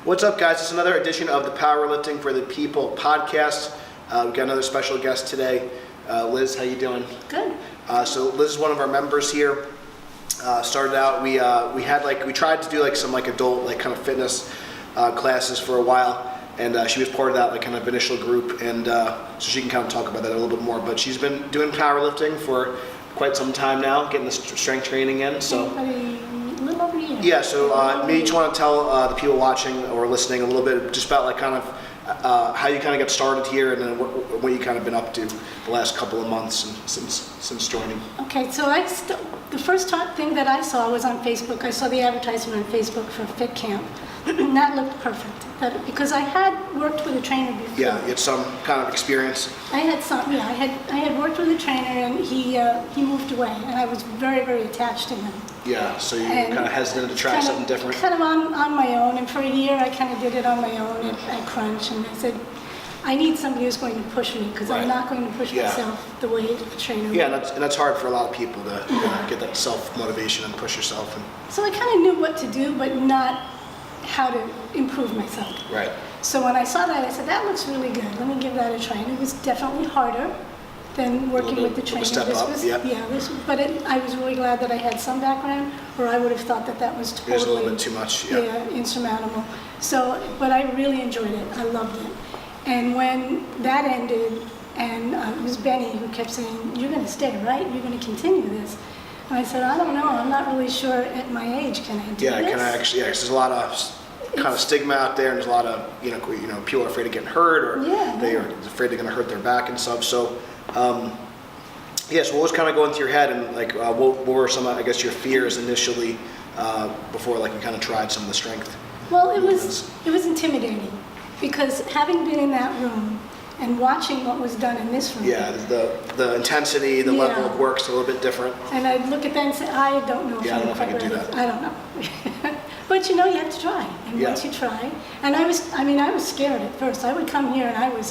What's up, guys? It's another edition of the Powerlifting for the People podcast. We've got another special guest today. Liz, how you doing? Good. So Liz is one of our members here. Started out, we tried to do some adult kind of fitness classes for a while, and she was part of that kind of initial group, and so she can kind of talk about that a little bit more. But she's been doing powerlifting for quite some time now, getting the strength training in. So. A little over a year. Yeah, so maybe you just want to tell the people watching or listening a little bit just about how you kind of got started here, and then what you kind of been up to the last couple of months since joining. Okay, so the first thing that I saw was on Facebook. I saw the advertisement on Facebook for Fit Camp, and that looked perfect. Because I had worked with a trainer before. Yeah, you had some kind of experience. I had worked with a trainer, and he moved away, and I was very, very attached to him. Yeah, so you kind of hesitant to try something different. Kind of on my own, and for a year I kind of did it on my own at Crunch, and I said, I need somebody who's going to push me, because I'm not going to push myself the way a trainer would. Yeah, and that's hard for a lot of people to get that self-motivation and push yourself. So I kind of knew what to do, but not how to improve myself. Right. So when I saw that, I said, that looks really good. Let me give that a try. And it was definitely harder than working with the trainer. Step up, I was really glad that I had some background, or I would have thought that was totally... It was a little bit too much, insurmountable. So, but I really enjoyed it. I loved it. And when that ended, and it was Benny who kept saying, you're going to stay, right? You're going to continue this. And I said, I don't know. I'm not really sure at my age. Can I do this? Yeah, can I actually? Yeah, 'cause there's a lot of kind of stigma out there, and there's a lot of people are afraid of getting hurt, or they are afraid they're going to hurt their back and stuff. So, so what was kind of going through your head, and what were some, I guess, your fears initially before you kind of tried some of the strength? Well, it was intimidating, because having been in that room and watching what was done in this room. Yeah, the intensity, the level of work's a little bit different. And I'd look at that and say, I don't know if I'm quite ready. I don't know. But you have to try. And once you try, and I was scared at first. I would come here and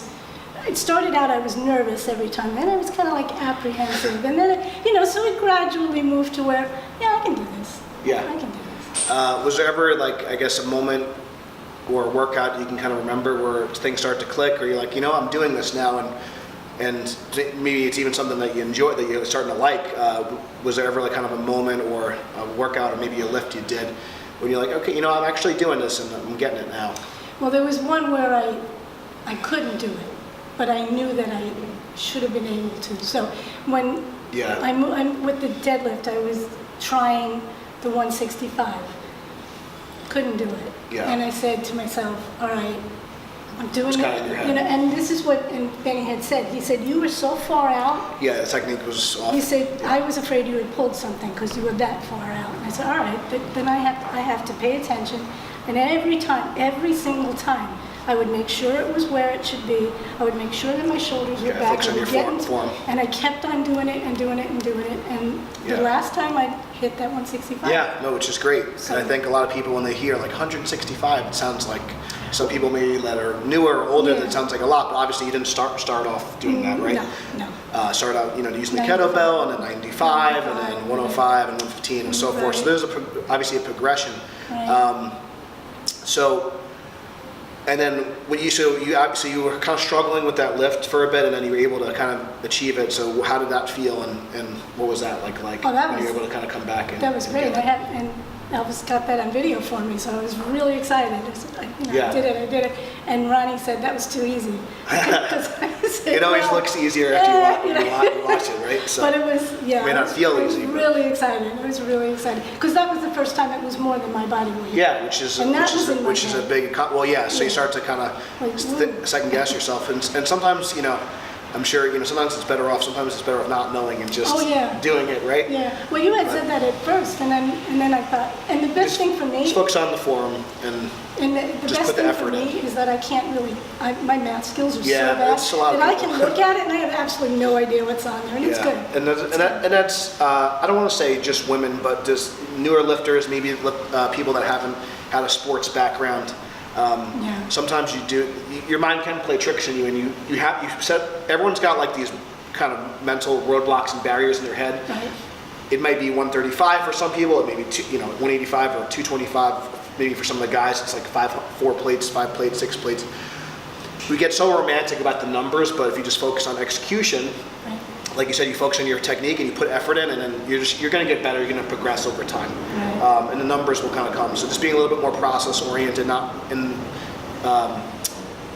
it started out I was nervous every time, then I was kind of apprehensive, and then, so it gradually moved to where, I can do this. Yeah. I can do this. Was there ever, I guess, a moment or a workout you can kind of remember where things start to click, or you're like, I'm doing this now, and maybe it's even something that you enjoy, that you're starting to like. Was there ever kind of a moment or a workout or maybe a lift you did when you're like, okay, I'm actually doing this and I'm getting it now? Well, there was one where I couldn't do it, but I knew that I should have been able to. So when I'm with the deadlift, I was trying the 165. Couldn't do it. Yeah. And I said to myself, all right, I'm doing it. And this is what Benny had said. He said, you were so far out. Yeah, the technique was off. He said, I was afraid you had pulled something because you were that far out. And I said, all right, then I have to pay attention. And every single time, I would make sure it was where it should be. I would make sure that my shoulders were back. Focus on your form. And I kept on doing it and doing it and doing it. And the last time I hit that 165. Yeah, no, which is great. So, and I think a lot of people, when they hear 165, it sounds like some people maybe that are newer or older, that sounds like a lot. But obviously, you didn't start off doing that, right? No. Start out, using the kettlebell, and then 95, and then 105, and 115, and so forth. So there's obviously a progression. Right. And then when you were kind of struggling with that lift for a bit, and then you were able to kind of achieve it. So how did that feel, and what was that like? When you were able to kind of come back? That was great. And Elvis got that on video for me, so I was really excited. I said, I did it. And Ronnie said that was too easy. It always looks easier after you watch it, right? So but it was, it may not feel easy. I was really excited. I was really excited because that was the first time it was more than my body weight. Yeah, which is a big. Well, so you start to kind of second guess yourself, and sometimes I'm sure sometimes it's better off. Sometimes it's better off not knowing and just doing it, right? Yeah. Well, you had said that at first, and then I thought, and the best thing for me, just focus on the form and the just best put the thing effort for me in. is that I can't really. My math skills are so bad that's a lot of that I can look at it and I have absolutely no idea what's on there, and it's good. And that's I don't want to say just women, but just newer lifters, maybe people that haven't had a sports background. Sometimes your mind can play tricks on you, and you set. Everyone's got these kind of mental roadblocks and barriers in their head. Right. It might be 135 for some people. It may be 185 or 225 maybe for some of the guys, it's like 4 plates, 5 plates, 6 plates. We get so romantic about the numbers, but if you just focus on execution, Right. like you said, you focus on your technique and you put effort in, and then you're going to get better. You're going to progress over time, Right. and the numbers will kind of come. So just being a little bit more process oriented, not in.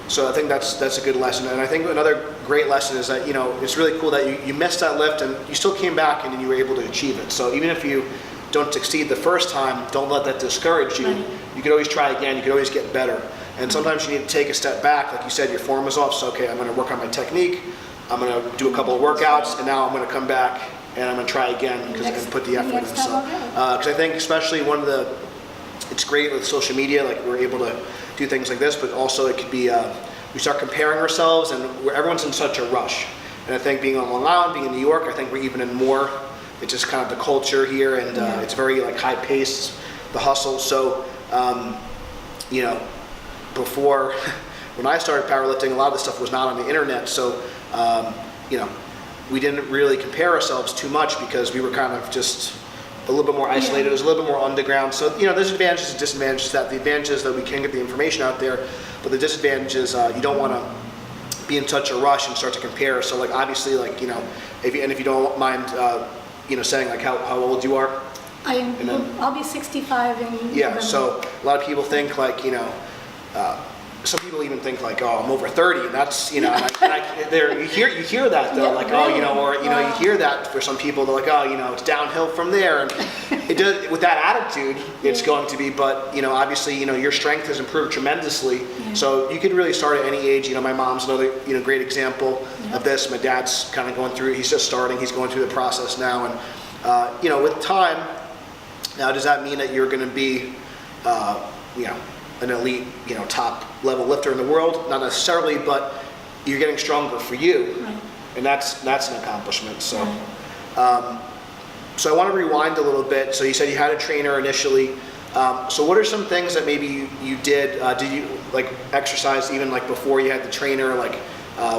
So I think that's a good lesson. And I think another great lesson is that, it's really cool that you missed that lift and you still came back and you were able to achieve it. So even if you don't succeed the first time, don't let that discourage you. Right. You could always try again. You could always get better. And sometimes you need to take a step back. Like you said, your form was off. So, okay, I'm going to work on my technique. I'm going to do a couple of workouts, and now I'm going to come back and I'm going to try again because I can put the effort in. So, because I think especially it's great with social media, like we're able to do things like this, but also it could be, we start comparing ourselves, and everyone's in such a rush. And I think being on Long Island, being in New York, I think we're even in more. It's just kind of the culture here, and it's very like high paced, the hustle. So, before, when I started powerlifting, a lot of the stuff was not on the internet. So, we didn't really compare ourselves too much because we were kind of just a little bit more isolated. It was a little bit more underground. So, there's advantages and disadvantages. That the advantages that we can get the information out there, but the disadvantages, you don't want to be in such a rush and start to compare. So, like obviously, like if you don't mind, saying like how old you are. I'll be 65 in November. So a lot of people think like some people even think like, oh, I'm over 30, and that's you hear that though, like really? you hear that for some people. They're like, oh, it's downhill from there, and it does with that attitude. It's going to be, but obviously, your strength has improved tremendously. So you could really start at any age. My mom's another great example of this. My dad's kind of going through. He's just starting. He's going through the process now, and with time. Now, does that mean that you're going to be, an elite, top level lifter in the world? Not necessarily, but you're getting stronger for you, Right. and that's an accomplishment. So, so I want to rewind a little bit. So you said you had a trainer initially. So what are some things that maybe you did? Did you like exercise even like before you had the trainer? Like,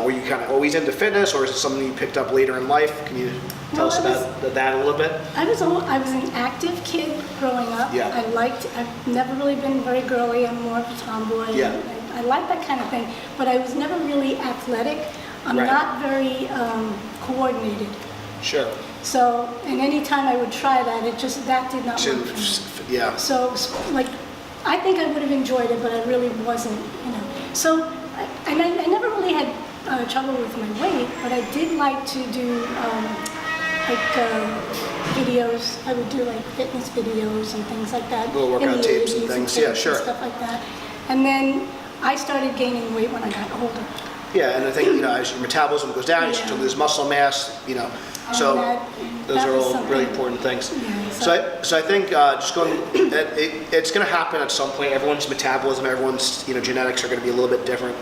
were you kind of always into fitness, or is it something you picked up later in life? Can you tell us about that a little bit? I was an active kid growing up. Yeah. I've never really been very girly. I'm more of a tomboy. Yeah. I like that kind of thing, but I was never really athletic. I'm Right. not very coordinated. Sure. So, and any time I would try that, that did not work for me. Yeah. So, like, I think I would have enjoyed it, but I really wasn't, So, I never really had trouble with my weight, but I did like to do videos. I would do like fitness videos and things like that. Little workout tapes and things. Yeah, sure. And stuff like that. And then I started gaining weight when I got older. Yeah, and I think as your metabolism goes down, you start to lose muscle mass. So those are all really important things. Yeah, So I think just going, it's going to happen at some point. Everyone's metabolism, everyone's genetics are going to be a little bit different.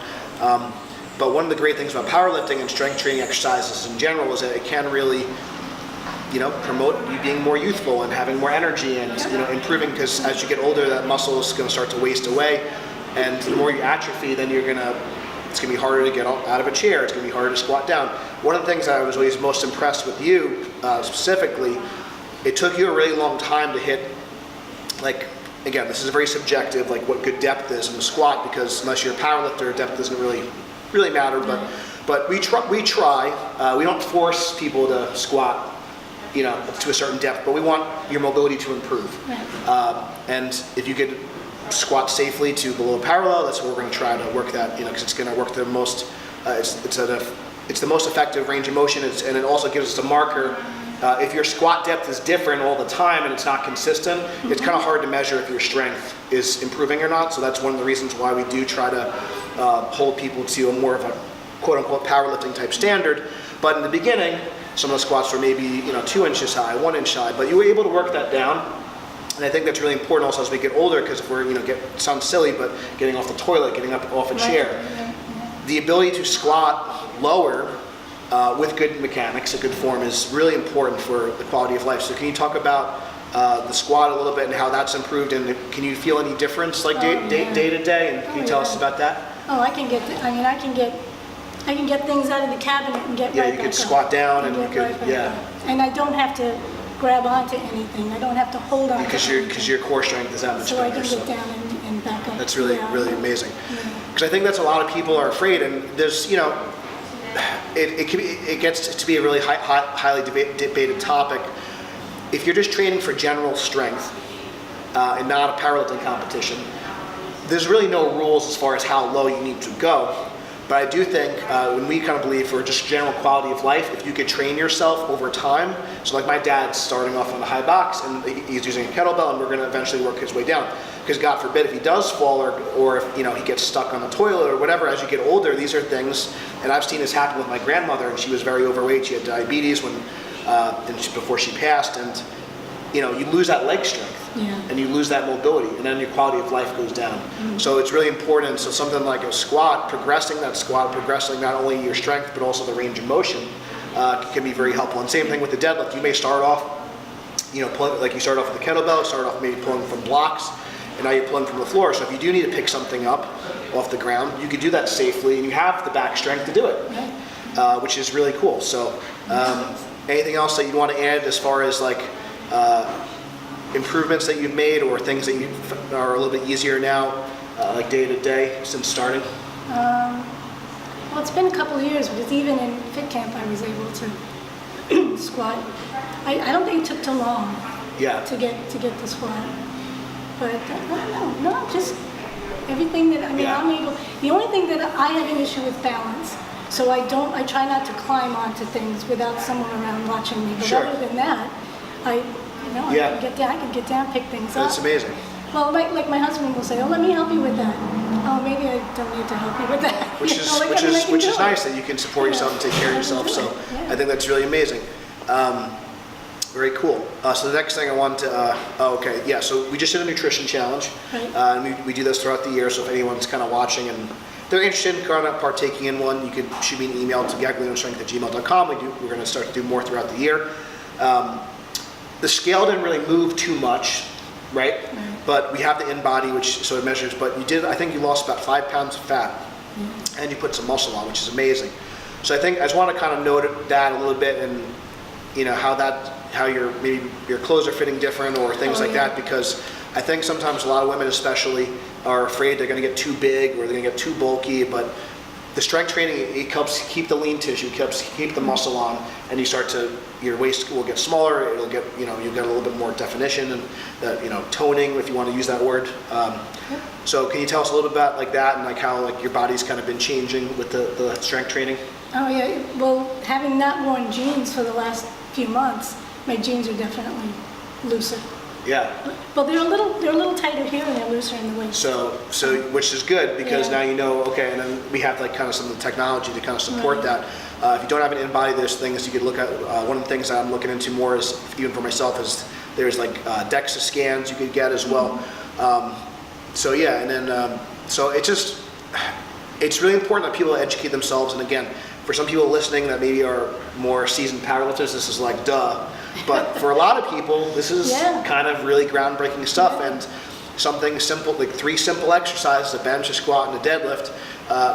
But one of the great things about powerlifting and strength training exercises in general is that it can really, promote you being more youthful and having more energy and improving, because as you get older, that muscle is going to start to waste away, and the more you atrophy, then it's going to be harder to get out of a chair. It's going to be harder to squat down. One of the things that I was always most impressed with you specifically, it took you a really long time to hit, like, again, this is very subjective, like what good depth is in the squat, because unless you're a powerlifter, depth doesn't really matter. But we try. We don't force people to squat, to a certain depth, but we want your mobility to improve. Right. And if you could squat safely to below parallel, that's what we're going to try to work that, because it's going to work the most. It's the most effective range of motion, and it also gives us a marker. If your squat depth is different all the time and it's not consistent, it's kind of hard to measure if your strength is improving or not. So that's one of the reasons why we do try to hold people to a more of a quote-unquote powerlifting type standard. But in the beginning, some of the squats were maybe 2 inches high, 1 inch high, but you were able to work that down. And I think that's really important also as we get older, because if we're, it sounds silly, but getting off the toilet, getting up off a chair, the ability to squat lower with good mechanics, a good form, is really important for the quality of life. So can you talk about the squat a little bit and how that's improved, and can you feel any difference like day to day? And can you tell us about that? Oh, I can get things out of the cabinet and get right back up. You could squat down and you could, And I don't have to grab onto anything. I don't have to hold on. Because your core strength is that much so better. So I can get down and back up. That's really amazing. Because I think that's a lot of people are afraid, and there's it gets to be a really highly debated topic. If you're just training for general strength and not a powerlifting competition, there's really no rules as far as how low you need to go. But I do think when we kind of believe for just general quality of life, if you could train yourself over time, so like my dad's starting off on a high box and he's using a kettlebell, and we're going to eventually work his way down. Because God forbid if he does fall or if he gets stuck on the toilet or whatever, as you get older, these are things, and I've seen this happen with my grandmother, and she was very overweight. She had diabetes before she passed, and you lose that leg strength. And you lose that mobility, and then your quality of life goes down. So it's really important. So something like a squat, progressing not only your strength but also the range of motion can be very helpful. And same thing with the deadlift. You may start off, pulling, like you start off with the kettlebell, start off maybe pulling from blocks, and now you're pulling from the floor. So if you do need to pick something up off the ground, you could do that safely, and you have the back strength to do it, which is really cool. So anything else that you'd want to add as far as like improvements that you've made, or things that are a little bit easier now, like day to day since starting? Well, it's been a couple of years, because even in fit camp I was able to squat. I don't think it took too long to get the squat. But just everything that, I'm able, the only thing that I have an issue with balance. So I try not to climb onto things without someone around watching me. But other than that, I can get down, pick things up. That's amazing. Well, like my husband will say, "Oh, let me help you with that." Oh, maybe I don't need to help you with that. Which is nice that you can support yourself and take care of yourself. So I think that's really amazing. Very cool. So the next thing I want to, so we just did a nutrition challenge. And we do this throughout the year. So if anyone's kind of watching and they're interested in kind of partaking in one, you can shoot me an email to gaglianostrength@gmail.com. We're going to start to do more throughout the year. The scale didn't really move too much, right? But we have the in-body, which so it measures. But I think you lost about 5 pounds of fat, and you put some muscle on, which is amazing. So I just want to kind of note that a little bit, and how your clothes are fitting different or things like that, because I think sometimes a lot of women especially are afraid they're going to get too big or they're going to get too bulky, but the strength training, it helps keep the lean tissue, keep the muscle on, and your waist will get smaller, it'll get, you'll get a little bit more definition and toning, if you want to use that word. So can you tell us a little bit about like that, and like how like your body's kind of been changing with the strength training? Oh yeah, well, having not worn jeans for the last few months, my jeans are definitely looser. Yeah. Well, they're a little tighter here and they're looser in the waist. So which is good, because now okay, and then we have like kind of some of the technology to kind of support that. If you don't have an in-body, there's things you could look at. One of the things that I'm looking into more is, even for myself, is there's like DEXA scans you could get as well. So it's really important that people educate themselves. And again, for some people listening that maybe are more seasoned powerlifters, this is like duh. But for a lot of people, this is kind of really groundbreaking stuff. And something simple, like 3 simple exercises, a bench, a squat, and a deadlift,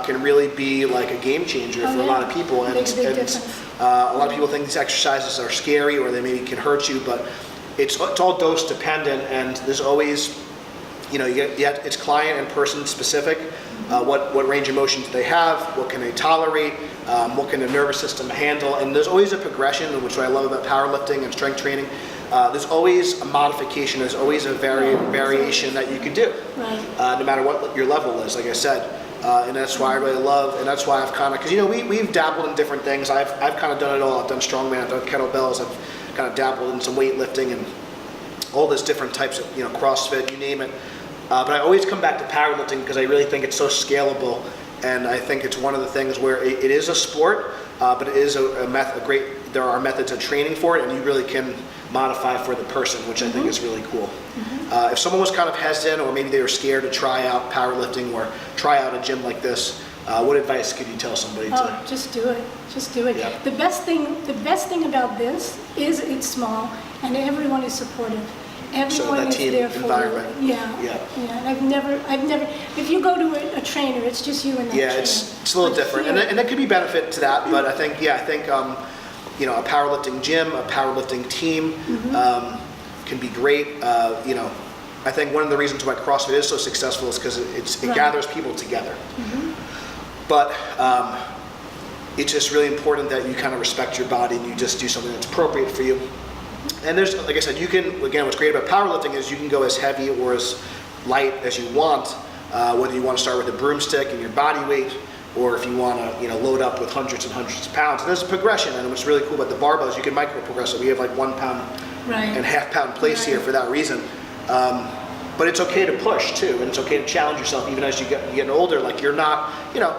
can really be like a game changer for a lot of people. And a lot of people think these exercises are scary or they maybe can hurt you, but it's all dose dependent, and there's always, it's client and person specific. What range of motion do they have? What can they tolerate? What can the nervous system handle? And there's always a progression, which I love about powerlifting and strength training. There's always a modification. There's always a variation that you can do, no matter what your level is. Like I said, and that's why I really love, and that's why I've kind of, because we've dabbled in different things. I've kind of done it all. I've done strongman, I've done kettlebells, I've kind of dabbled in some weightlifting and all those different types of CrossFit, you name it. But I always come back to powerlifting because I really think it's so scalable, and I think it's one of the things where it is a sport, but it is there are methods of training for it, and you really can modify for the person, which I think is really cool. If someone was kind of hesitant, or maybe they were scared to try out powerlifting or try out a gym like this, what advice could you tell somebody? Just do it. Just do it. Yeah. The best thing about this is it's small, and everyone is supportive. Everyone is there for you. Yeah. And I've never. If you go to a trainer, it's just you and that trainer. It's a little different, and it could be benefit to that. But I think you know, a powerlifting gym, a powerlifting team can be great. You know, I think one of the reasons why CrossFit is so successful is because it gathers people together. But it's just really important that you kind of respect your body and you just do something that's appropriate for you. And there's, like I said, you can, again, what's great about powerlifting is you can go as heavy or as light as you want, whether you want to start with a broomstick and your body weight, or if you want to, you know, load up with hundreds and hundreds of pounds. And there's a progression, and what's really cool about the barbells, you can micro progress it. We have like 1 pound and half pound plates here for that reason. But it's okay to push too, and it's okay to challenge yourself even as you get older. Like you're not, you know,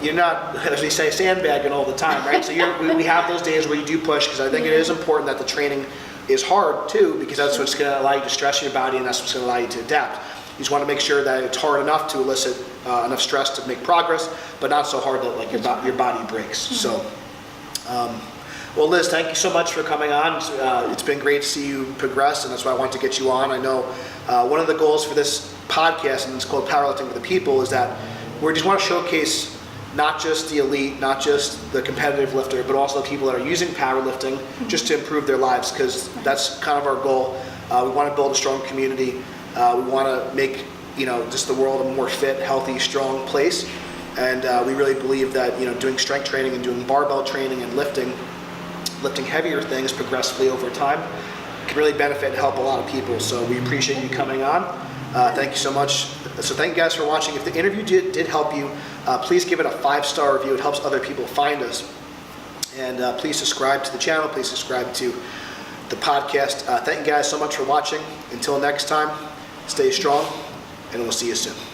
you're not, as we say, sandbagging all the time, right? So we have those days where you do push, because I think it is important that the training is hard too, because that's what's going to allow you to stress your body, and that's what's going to allow you to adapt. You just want to make sure that it's hard enough to elicit enough stress to make progress, but not so hard that like your body breaks. So, well, Liz, thank you so much for coming on. It's been great to see you progress, and that's why I wanted to get you on. I know one of the goals for this podcast, and it's called Powerlifting for the People, is that we just want to showcase not just the elite, not just the competitive lifter, but also the people that are using powerlifting just to improve their lives, because that's kind of our goal. We want to build a strong community. We want to make, you know, just the world a more fit, healthy, strong place. And we really believe that, you know, doing strength training and doing barbell training and lifting heavier things progressively over time can really benefit and help a lot of people. So we appreciate you coming on. Thank you so much. So thank you guys for watching. If the interview did help you, please give it a 5-star review. It helps other people find us. And please subscribe to the channel. Please subscribe to the podcast. Thank you guys so much for watching. Until next time, stay strong, and we'll see you soon.